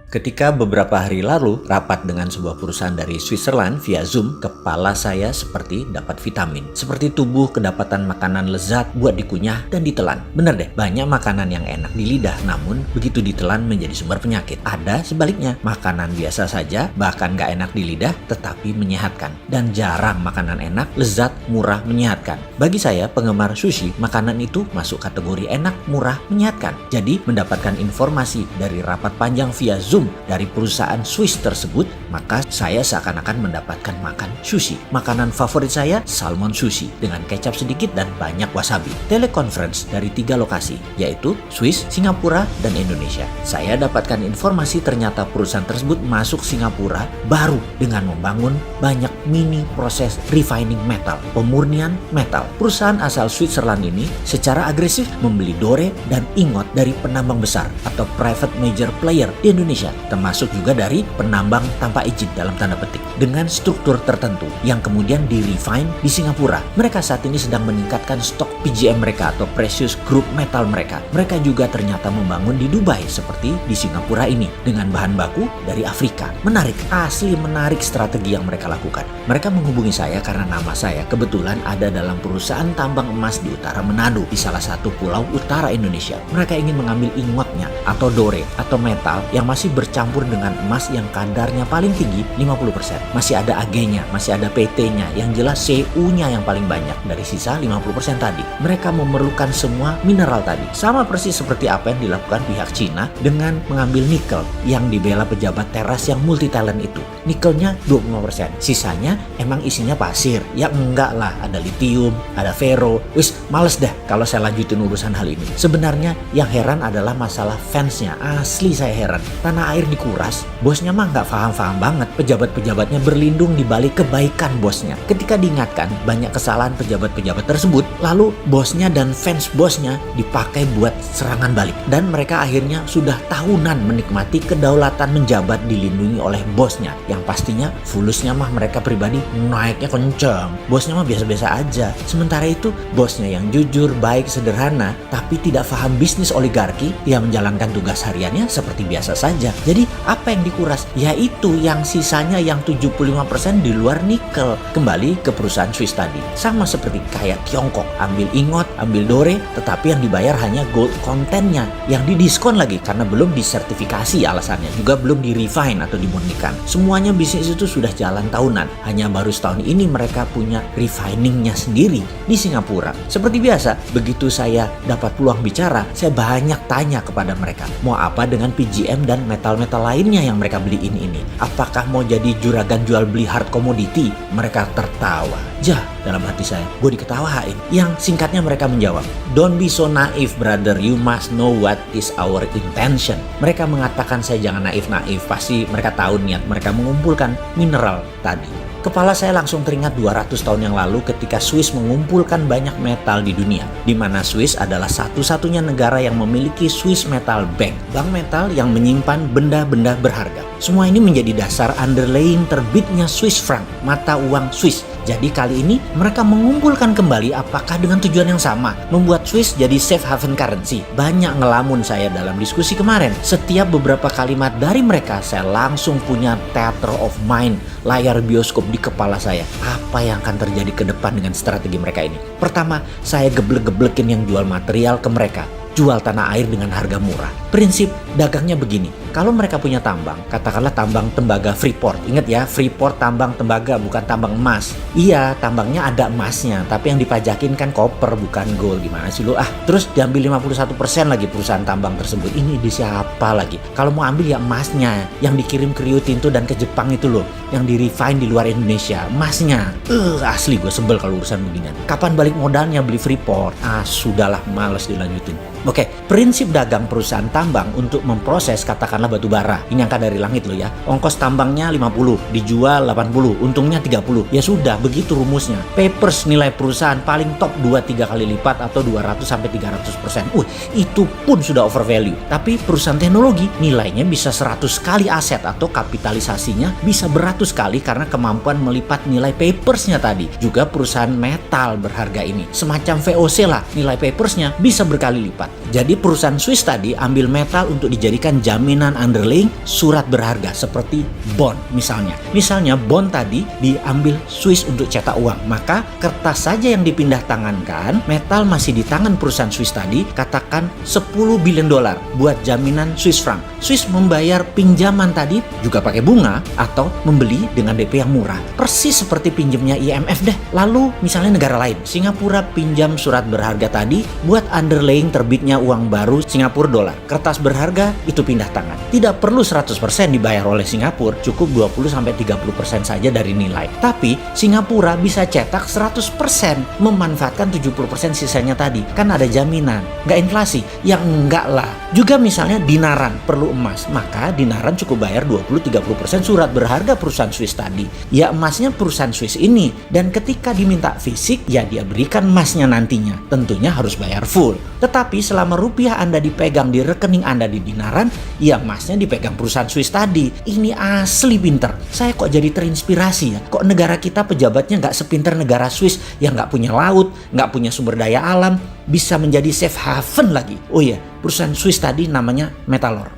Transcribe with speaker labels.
Speaker 1: Ketika beberapa hari lalu rapat dengan sebuah perusahaan dari Switzerland via Zoom, kepala saya seperti dapat vitamin. Seperti tubuh kedapatan makanan lezat buat dikunyah dan ditelan. Bener deh, banyak makanan yang enak di lidah, namun begitu ditelan menjadi sumber penyakit. Ada sebaliknya, makanan biasa saja, bahkan gak enak di lidah, tetapi menyehatkan. Dan jarang makanan enak, lezat, murah, menyehatkan. Bagi saya, penggemar sushi, makanan itu masuk kategori enak, murah, menyehatkan. Jadi, mendapatkan informasi dari rapat panjang via Zoom dari perusahaan Swiss tersebut, maka saya seakan-akan mendapatkan makan sushi. Makanan favorit saya, salmon sushi dengan kecap sedikit dan banyak wasabi. Teleconference dari 3 lokasi, yaitu Swiss, Singapura, dan Indonesia. Saya dapatkan informasi ternyata perusahaan tersebut masuk Singapura baru dengan membangun banyak mini proses refining metal, pemurnian metal. Perusahaan asal Switzerland ini secara agresif membeli dore dan ingot dari penambang besar atau private major player di Indonesia, termasuk juga dari penambang tanpa izin dalam tanda petik, dengan struktur tertentu yang kemudian di-refine di Singapura. Mereka saat ini sedang meningkatkan stok PGM mereka atau precious group metal mereka. Mereka juga ternyata membangun di Dubai seperti di Singapura ini dengan bahan baku dari Afrika. Menarik, asli menarik strategi yang mereka lakukan. Mereka menghubungi saya karena nama saya kebetulan ada dalam perusahaan tambang emas di utara Manado, di salah satu pulau utara Indonesia. Mereka ingin mengambil ingotnya atau dore atau metal yang masih bercampur dengan emas yang kadarnya paling tinggi 50%. Masih ada Ag-nya, masih ada PT-nya, yang jelas Cu-nya yang paling banyak dari sisa 50% tadi. Mereka memerlukan semua mineral tadi. Sama persis seperti apa yang dilakukan pihak Cina dengan mengambil nikel yang dibela pejabat teras yang multi talent itu. Nikelnya 25%. Sisanya emang isinya pasir. Ya enggak lah, ada litium, ada fero. Wis, males dah kalau saya lanjutin urusan hal ini. Sebenarnya yang heran adalah masalah fansnya. Asli saya heran. Tanah air dikuras, bosnya mah nggak paham-paham banget. Pejabat-pejabatnya berlindung di balik kebaikan bosnya. Ketika diingatkan banyak kesalahan pejabat-pejabat tersebut, lalu bosnya dan fans bosnya dipakai buat serangan balik. Dan mereka akhirnya sudah tahunan menikmati kedaulatan menjabat dilindungi oleh bosnya. Yang pastinya fulusnya mah mereka pribadi naiknya kencang. Bosnya mah biasa-biasa aja. Sementara itu bosnya yang jujur, baik, sederhana, tapi tidak paham bisnis oligarki, dia menjalankan tugas hariannya seperti biasa saja. Jadi apa yang dikuras? Yaitu yang sisanya yang 75% di luar nikel. Kembali ke perusahaan Swiss tadi. Sama seperti kayak Tiongkok. Ambil ingot, ambil dore, tetapi yang dibayar hanya gold contentnya. Yang didiskon lagi karena belum disertifikasi alasannya. Juga belum di-refine atau dimurnikan. Semuanya bisnis itu sudah jalan tahunan. Hanya baru setahun ini mereka punya refiningnya sendiri di Singapura. Seperti biasa, begitu saya dapat peluang bicara, saya banyak tanya kepada mereka. Mau apa dengan PGM dan metal-metal lainnya yang mereka beliin ini? Apakah mau jadi juragan jual beli hard commodity? Mereka tertawa. Jah, dalam hati saya, gue diketawain. Yang singkatnya mereka menjawab, "Don't be so naive brother, you must know what is our intention." Mereka mengatakan saya jangan naif-naif, pasti mereka tahu niat mereka mengumpulkan mineral tadi. Kepala saya langsung teringat 200 tahun yang lalu ketika Swiss mengumpulkan banyak metal di dunia, di mana Swiss adalah satu-satunya negara yang memiliki Swiss Metal Bank, bank metal yang menyimpan benda-benda berharga. Semua ini menjadi dasar underlying terbitnya Swiss franc, mata uang Swiss. Jadi kali ini mereka mengumpulkan kembali, apakah dengan tujuan yang sama, membuat Swiss jadi safe haven currency. Banyak ngelamun saya dalam diskusi kemarin. Setiap beberapa kalimat dari mereka saya langsung punya theater of mind, layar bioskop di kepala saya. Apa yang akan terjadi ke depan dengan strategi mereka ini? Pertama, saya geblek-geblekin yang jual material ke mereka. Jual tanah air dengan harga murah. Prinsip dagangnya begini, kalau mereka punya tambang, katakanlah tambang tembaga Freeport. Ingat ya, Freeport tambang tembaga, bukan tambang emas. Iya, tambangnya ada emasnya, tapi yang dipajakin kan koper, bukan gold. Gimana sih lu? Terus diambil 51% lagi perusahaan tambang tersebut. Ini di siapa lagi? Kalau mau ambil ya emasnya, yang dikirim ke Rio Tinto dan ke Jepang itu loh, yang di-refine di luar Indonesia, emasnya. Asli gue sebel kalau urusan beginian. Kapan balik modalnya beli Freeport? Sudahlah, males dilanjutin. Oke, prinsip dagang perusahaan tambang untuk memproses katakanlah batu bara. Ini angka dari langit loh ya. Ongkos tambangnya 50, dijual 80, untungnya 30. Ya sudah, begitu rumusnya. Papers nilai perusahaan paling top 2-3 kali lipat atau 200-300%. Itu pun sudah overvalue. Tapi perusahaan teknologi nilainya bisa 100 kali aset atau kapitalisasinya bisa beratus kali karena kemampuan melipat nilai papersnya tadi. Juga perusahaan metal berharga ini. Semacam VOC lah, nilai papersnya bisa berkali lipat. Jadi perusahaan Swiss tadi ambil metal untuk dijadikan jaminan underlying surat berharga seperti bond misalnya. Misalnya bond tadi diambil Swiss untuk cetak uang, maka kertas saja yang dipindah tangankan, metal masih di tangan perusahaan Swiss tadi, katakan 10 billion dolar buat jaminan Swiss franc. Swiss membayar pinjaman tadi juga pakai bunga atau membeli dengan DP yang murah. Persis seperti pinjamnya IMF deh. Lalu misalnya negara lain, Singapura pinjam surat berharga tadi buat underlying terbitnya uang baru Singapura dolar. Kertas berharga itu pindah tangan. Tidak perlu 100% dibayar oleh Singapura, cukup 20-30% saja dari nilai. Tapi Singapura bisa cetak 100%, memanfaatkan 70% sisanya tadi. Kan ada jaminan, nggak inflasi. Ya enggak lah. Juga misalnya dinaran perlu emas, maka dinaran cukup bayar 20-30% surat berharga perusahaan Swiss tadi. Ya emasnya perusahaan Swiss ini, dan ketika diminta fisik, ya dia berikan emasnya nantinya. Tentunya harus bayar full. Tetapi selama rupiah Anda dipegang di rekening Anda di dinaran, ya emasnya dipegang perusahaan Swiss tadi. Ini asli pinter. Saya kok jadi terinspirasi ya. Kok negara kita pejabatnya nggak sepinter negara Swiss yang nggak punya laut, nggak punya sumber daya alam, bisa menjadi safe haven lagi. Oh iya, perusahaan Swiss tadi namanya Metalor.